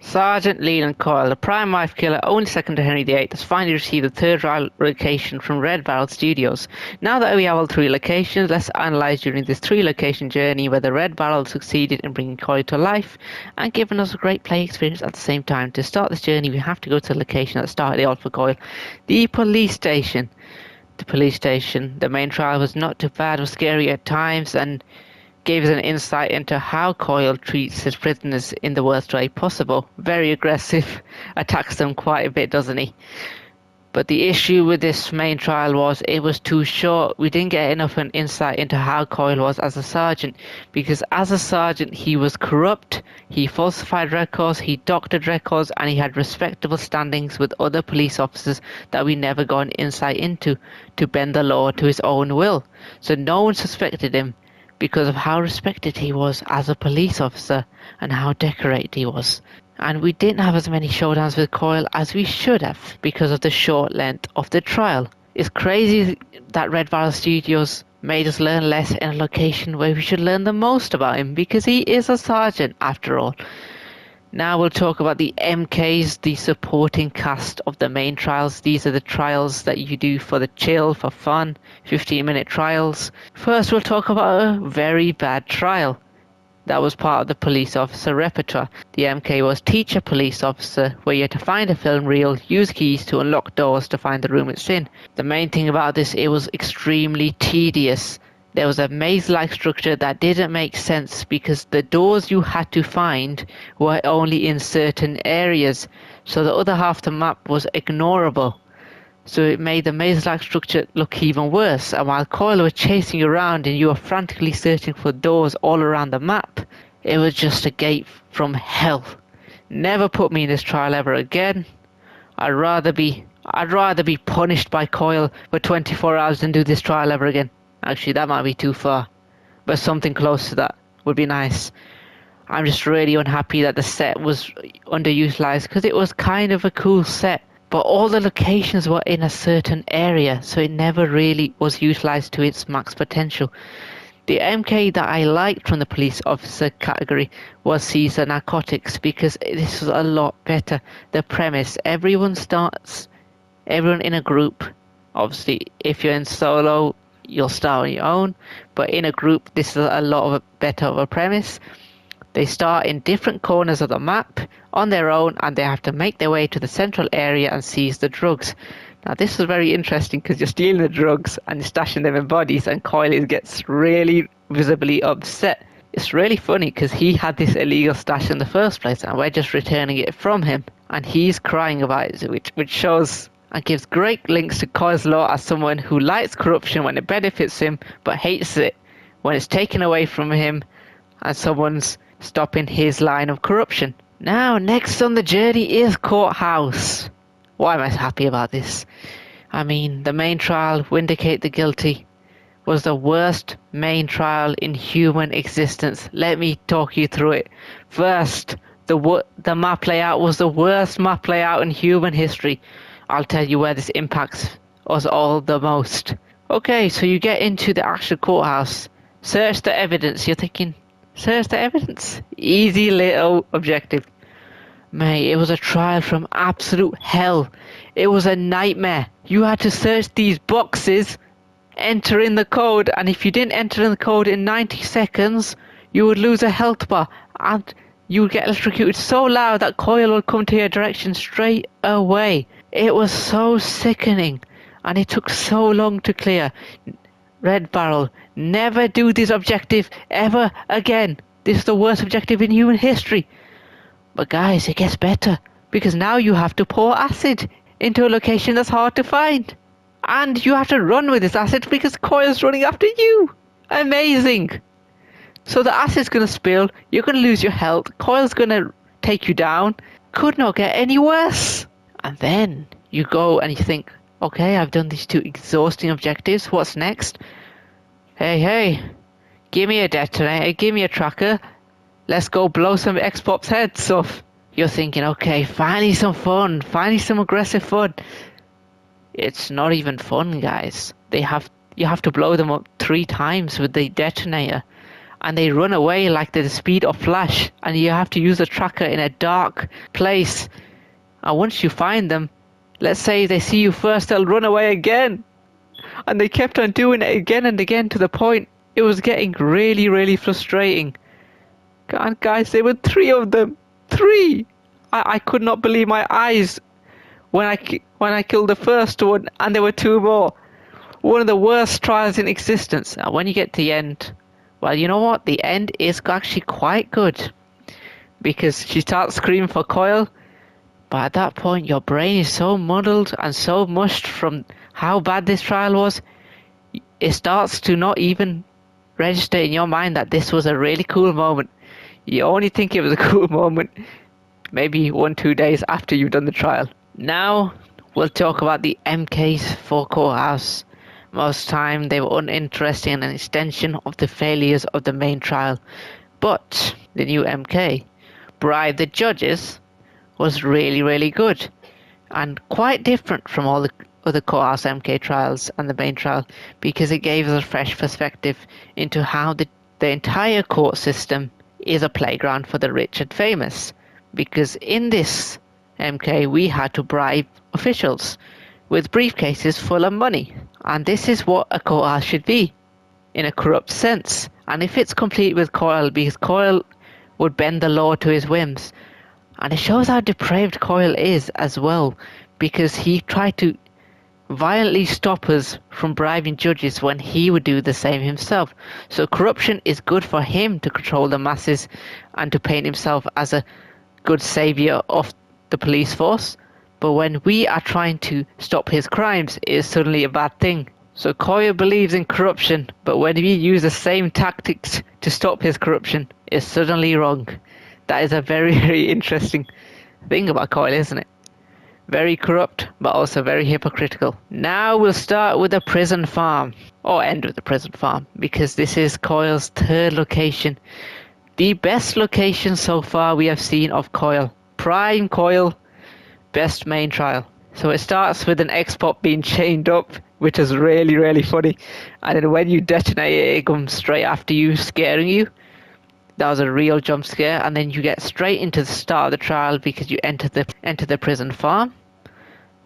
Sergeant Leland Coyle, the prime wife killer only second to Henry VIII, has finally received the third location from RedBarrel Studios. Now that we have all three locations, let's analyse during this three-location journey whether RedBarrel succeeded in bringing Coyle to life and giving us a great play experience at the same time. To start this journey, we have to go to the location that started it all for Coyle, the police station. The main trial was not too bad, was scary at times, and gave us an insight into how Coyle treats his prisoners in the worst way possible. Very aggressive, attacks them quite a bit, doesn't he? But the issue with this main trial was it was too short. We didn't get enough an insight into how Coyle was as a sergeant, because as a sergeant he was corrupt, he falsified records, he doctored records, and he had respectable standings with other police officers that we never got an insight into to bend the law to his own will. So no one suspected him because of how respected he was as a police officer and how decorated he was. And we didn't have as many showdowns with Coyle as we should have because of the short length of the trial. It's crazy that RedBarrel Studios made us learn less in a location where we should learn the most about him, because he is a sergeant after all. Now we'll talk about the MKs, the supporting cast of the main trials. These are the trials that you do for the chill, for fun, 15-minute trials. First we'll talk about a very bad trial that was part of the police officer repertoire. The MK was Teacher Police Officer, where you had to find a film reel, use keys to unlock doors to find the room it's in. The main thing about this, it was extremely tedious. There was a maze-like structure that didn't make sense because the doors you had to find were only in certain areas, so the other half of the map was ignorable. So it made the maze-like structure look even worse, and while Coyle was chasing you around and you were frantically searching for doors all around the map, it was just a gate from hell. Never put me in this trial ever again. I'd rather be punished by Coyle for 24 hours than do this trial ever again. Actually, that might be too far, but something close to that would be nice. I'm just really unhappy that the set was underutilized, because it was kind of a cool set, but all the locations were in a certain area, so it never really was utilized to its max potential. The MK that I liked from the police officer category was Caesar Narcotics, because this was a lot better. The premise, everyone in a group. Obviously, if you're in solo, you'll start on your own, but in a group this is a lot better of a premise. They start in different corners of the map on their own, and they have to make their way to the central area and seize the drugs. Now this is very interesting because you're stealing the drugs and you're stashing them in bodies, and Coyle gets really visibly upset. It's really funny because he had this illegal stash in the first place and we're just returning it from him, and he's crying about it, which shows and gives great links to Coyle's law as someone who likes corruption when it benefits him, but hates it when it's taken away from him and someone's stopping his line of corruption. Now, next on the journey is Courthouse. Why am I happy about this? I mean, the main trial, Vindicate the Guilty, was the worst main trial in human existence. Let me talk you through it. First, the map layout was the worst map layout in human history. I'll tell you where this impacts us all the most. Okay, so you get into the actual courthouse. Search the evidence. You're thinking, search the evidence? Easy little objective. Mate, it was a trial from absolute hell. It was a nightmare. You had to search these boxes, enter in the code, and if you didn't enter in the code in 90 seconds, you would lose a health bar, and you would get electrocuted so loud that Coyle would come to your direction straight away. It was so sickening, and it took so long to clear. RedBarrel, never do this objective ever again. This is the worst objective in human history. But guys, it gets better, because now you have to pour acid into a location that's hard to find. And you have to run with this acid because Coyle's running after you. Amazing. So the acid's going to spill, you're going to lose your health, Coyle's going to take you down. Could not get any worse. And then you go and you think, okay, I've done these two exhausting objectives, what's next? Hey, give me a detonator, give me a tracker, let's go blow some X-Pop's heads off. You're thinking, okay, finally some fun, finally some aggressive fun. It's not even fun, guys. You have to blow them up 3 times with the detonator. and they run away like the speed of Flash, and you have to use a tracker in a dark place. And once you find them, let's say they see you first, they'll run away again. And they kept on doing it again and again to the point it was getting really, really frustrating. And guys, there were 3 of them. 3! I could not believe my eyes when I killed the first one, and there were 2 more. One of the worst trials in existence. And when you get to the end, well, you know what? The end is actually quite good. Because she starts screaming for Coyle, but at that point your brain is so muddled and so mushed from how bad this trial was, it starts to not even register in your mind that this was a really cool moment. You only think it was a cool moment maybe 1-2 days after you've done the trial. Now we'll talk about the MKs for Courthouse. Most time they were uninteresting and an extension of the failures of the main trial. But the new MK, Bribe the Judges, was really, really good. And quite different from all the other Courthouse MK trials and the main trial, because it gave us a fresh perspective into how the entire court system is a playground for the rich and famous. Because in this MK we had to bribe officials with briefcases full of money. And this is what a courthouse should be, in a corrupt sense. And if it's complete with Coyle, because Coyle would bend the law to his whims. And it shows how depraved Coyle is as well, because he tried to violently stop us from bribing judges when he would do the same himself. So corruption is good for him to control the masses and to paint himself as a good saviour of the police force. But when we are trying to stop his crimes, it is suddenly a bad thing. So Coyle believes in corruption, but when we use the same tactics to stop his corruption, it's suddenly wrong. That is a very, very interesting thing about Coyle, isn't it? Very corrupt, but also very hypocritical. Now we'll start with the prison farm, or end with the prison farm, because this is Coyle's 3rd location. The best location so far we have seen of Coyle. Prime Coyle, best main trial. So it starts with an X-Pop being chained up, which is really, really funny. And then when you detonate it, it comes straight after you, scaring you. That was a real jump scare. And then you get straight into the start of the trial because you enter the prison farm,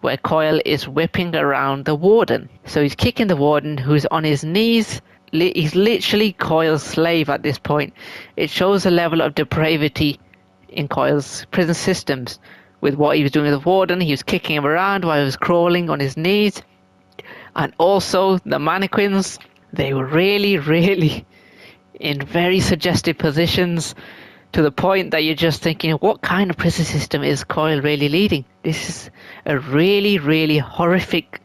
where Coyle is whipping around the Warden. So he's kicking the Warden, who's on his knees. He's literally Coyle's slave at this point. It shows a level of depravity in Coyle's prison systems. With what he was doing with the Warden, he was kicking him around while he was crawling on his knees. And also the mannequins, they were really, really in very suggestive positions, to the point that you're just thinking, what kind of prison system is Coyle really leading? This is a really, really horrific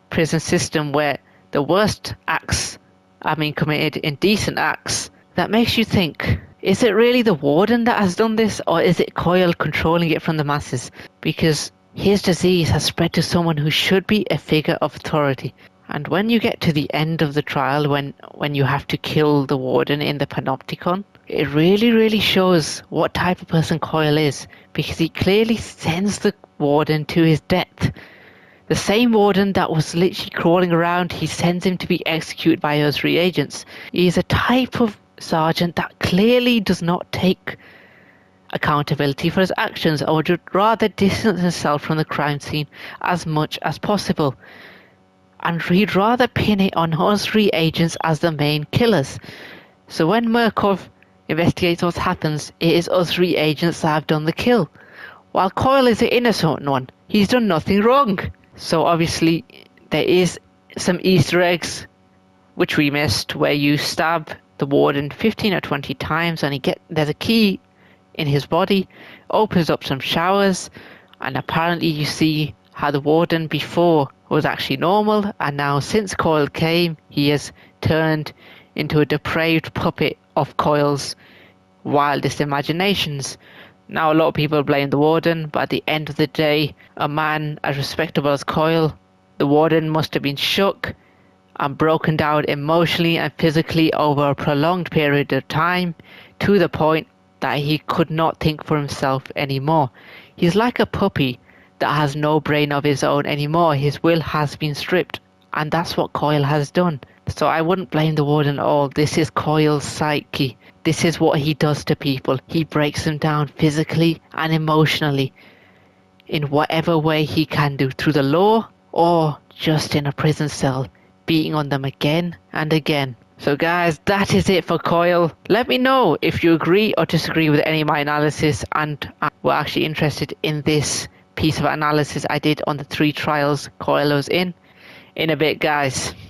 prison system where the worst acts are being committed, indecent acts, that makes you think, is it really the Warden that has done this, or is it Coyle controlling it from the masses? Because his disease has spread to someone who should be a figure of authority. And when you get to the end of the trial, when you have to kill the Warden in the Panopticon, it really, really shows what type of person Coyle is, because he clearly sends the Warden to his death. The same Warden that was literally crawling around, he sends him to be executed by those 3 agents. He's a type of sergeant that clearly does not take accountability for his actions, or would rather distance himself from the crime scene as much as possible. And he'd rather pin it on us 3 agents as the main killers. So when Murkoff investigates what happens, it is us 3 agents that have done the kill, while Coyle is the innocent one. He's done nothing wrong. So obviously there is some Easter eggs which we missed, where you stab the Warden 15 or 20 times and there's a key in his body, opens up some showers, and apparently you see how the Warden before was actually normal, and now since Coyle came, he has turned into a depraved puppet of Coyle's wildest imaginations. Now a lot of people blame the Warden, but at the end of the day, a man as respectable as Coyle, the Warden must have been shook and broken down emotionally and physically over a prolonged period of time, to the point that he could not think for himself anymore. He's like a puppy that has no brain of his own anymore. His will has been stripped, and that's what Coyle has done. So I wouldn't blame the Warden at all. This is Coyle's psyche. This is what he does to people. He breaks them down physically and emotionally in whatever way he can do, through the law or just in a prison cell, beating on them again and again. So guys, that is it for Coyle. Let me know if you agree or disagree with any of my analysis, and were actually interested in this piece of analysis I did on the 3 trials Coyle was in a bit, guys.